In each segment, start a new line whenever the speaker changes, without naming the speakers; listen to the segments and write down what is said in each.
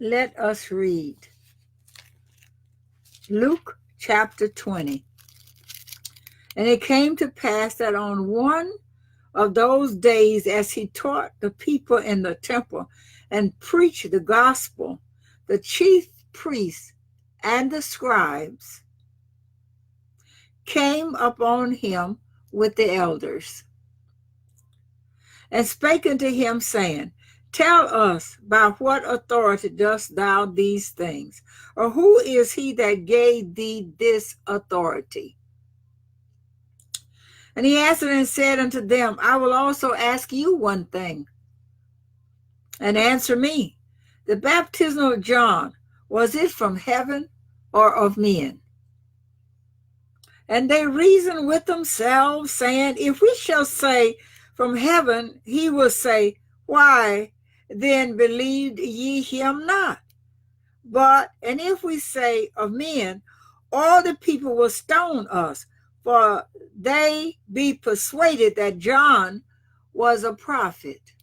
Let us read Luke chapter 20. And it came to pass that on one of those days, as he taught the people in the temple and preached the gospel, the chief priests and the scribes came upon him with the elders and spake unto him, saying, Tell us, by what authority dost thou these things? Or who is he that gave thee this authority? And he answered and said unto them, I will also ask you one thing, and answer me. The baptism of John, was it from heaven or of men? And they reasoned with themselves, saying, If we shall say from heaven, he will say, Why then believed ye him not? And if we say of men, all the people will stone us, for they be persuaded that John was a prophet.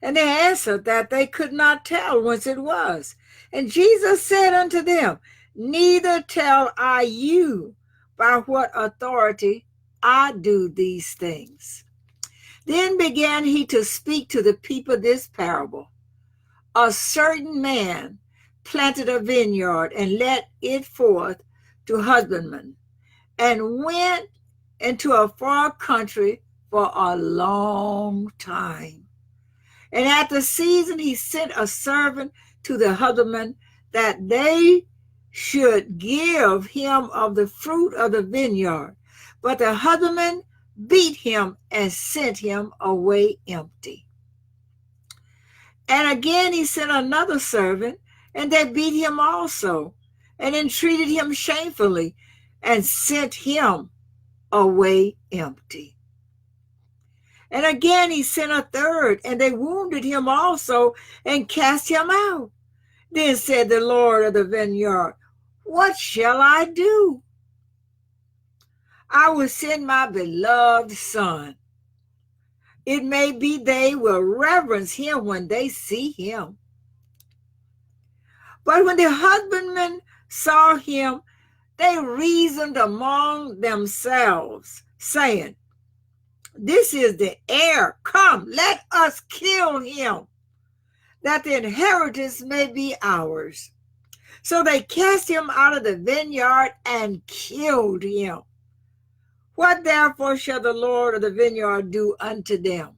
And they answered that they could not tell whence it was. And Jesus said unto them, Neither tell I you by what authority I do these things. Then began he to speak to the people this parable. A certain man planted a vineyard and let it forth to husbandmen, and went into a far country for a long time. And at the season he sent a servant to the husbandmen that they should give him of the fruit of the vineyard. But the husbandman beat him and sent him away empty. And again he sent another servant, and they beat him also, and entreated him shamefully, and sent him away empty. And again he sent a third, and they wounded him also, and cast him out. Then said the Lord of the vineyard, What shall I do? I will send my beloved son. It may be they will reverence him when they see him. But when the husbandmen saw him, they reasoned among themselves, saying, This is the heir. Come, let us kill him, that the inheritance may be ours. So they cast him out of the vineyard and killed him. What therefore shall the Lord of the vineyard do unto them?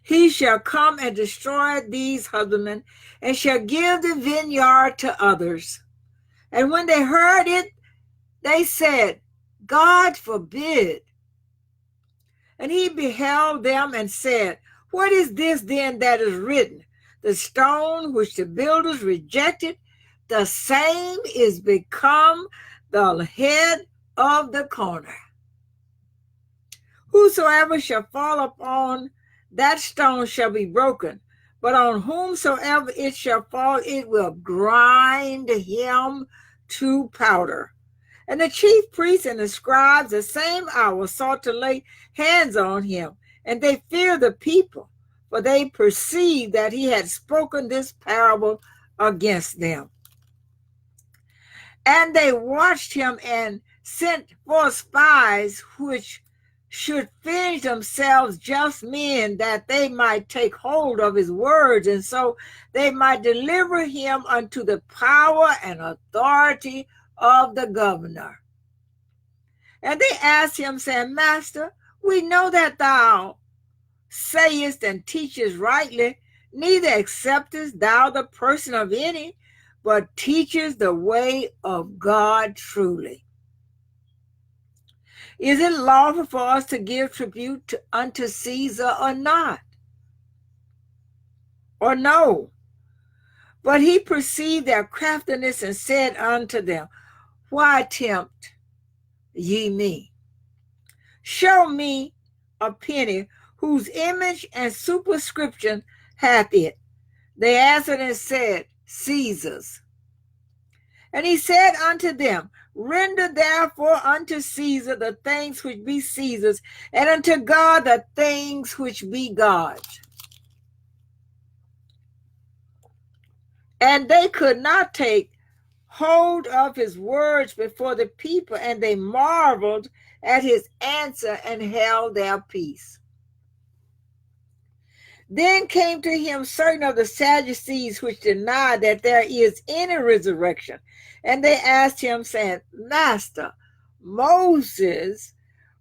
He shall come and destroy these husbandmen, and shall give the vineyard to others. And when they heard it, they said, God forbid. And he beheld them and said, What is this then that is written? The stone which the builders rejected, the same is become the head of the corner. Whosoever shall fall upon that stone shall be broken, but on whomsoever it shall fall, it will grind him to powder. And the chief priests and the scribes the same hour sought to lay hands on him, and they feared the people, for they perceived that he had spoken this parable against them. And they watched him and sent for spies which should finish themselves just men, that they might take hold of his words, and so they might deliver him unto the power and authority of the governor. And they asked him, saying, Master, we know that thou sayest and teachest rightly, neither acceptest thou the person of any, but teachest the way of God truly. Is it lawful for us to give tribute unto Caesar or not? Or no? But he perceived their craftiness and said unto them, Why tempt ye me? Show me a penny whose image and superscription hath it. They answered and said, Caesar's. And he said unto them, Render therefore unto Caesar the things which be Caesar's, and unto God the things which be God's. And they could not take hold of his words before the people, and they marveled at his answer and held their peace. Then came to him certain of the Sadducees, which denied that there is any resurrection. And they asked him, saying, Master, Moses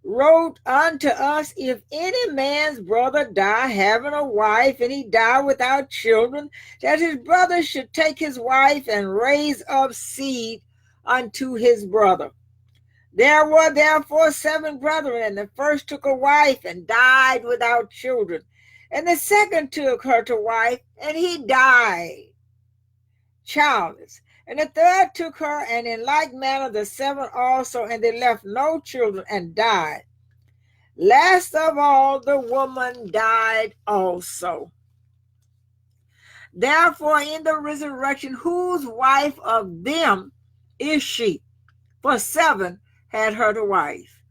wrote unto us, if any man's brother die having a wife, and he die without children, that his brother should take his wife and raise up seed unto his brother. There were therefore 7 brethren, and the first took a wife and died without children. And the second took her to wife, and he died childless. And the third took her, and in like manner the 7 also, and they left no children and died. Last of all, the woman died also. Therefore, in the resurrection, whose wife of them is she? For 7 had her to wife.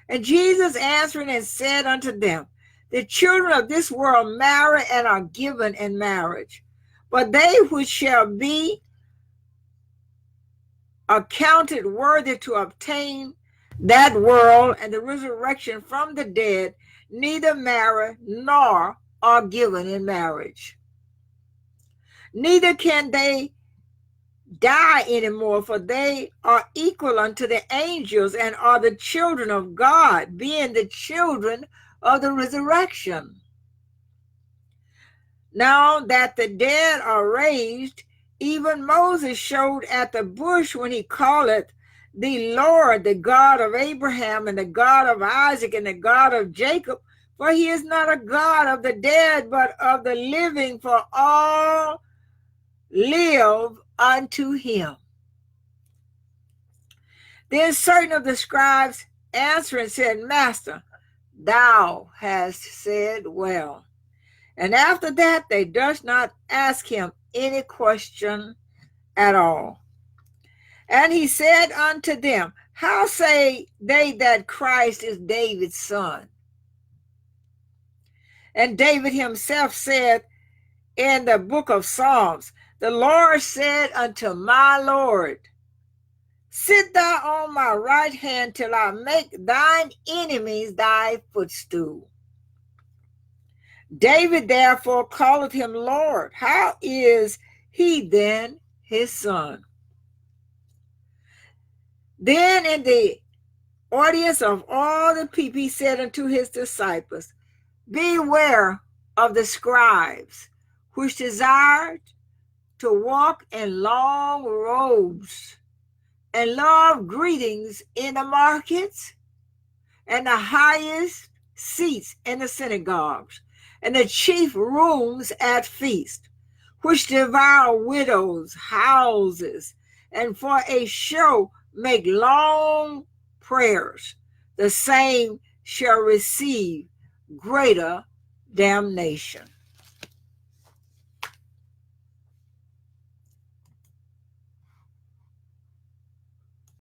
And Jesus answering and said unto them, the children of this world marry and are given in marriage, but they which shall be accounted worthy to obtain that world and the resurrection from the dead neither marry nor are given in marriage. Neither can they die anymore, for they are equal unto the angels and are the children of God, being the children of the resurrection. Now that the dead are raised, even Moses showed at the bush when he calleth the Lord, the God of Abraham and the God of Isaac and the God of Jacob, for he is not a God of the dead, but of the living, for all live unto him. Then certain of the scribes answering said, Master, thou hast said well. And after that they durst not ask him any question at all. And he said unto them, how say they that Christ is David's son? And David himself said in the book of Psalms, the Lord said unto my Lord, sit thou on my right hand till I make thine enemies thy footstool. David therefore calleth him Lord. How is he then his son? Then in the audience of all the people he said unto his disciples, beware of the scribes, which desired to walk in long robes and love greetings in the markets and the highest seats in the synagogues and the chief rooms at feast, which devour widows' houses, and for a show make long prayers. The same shall receive greater damnation.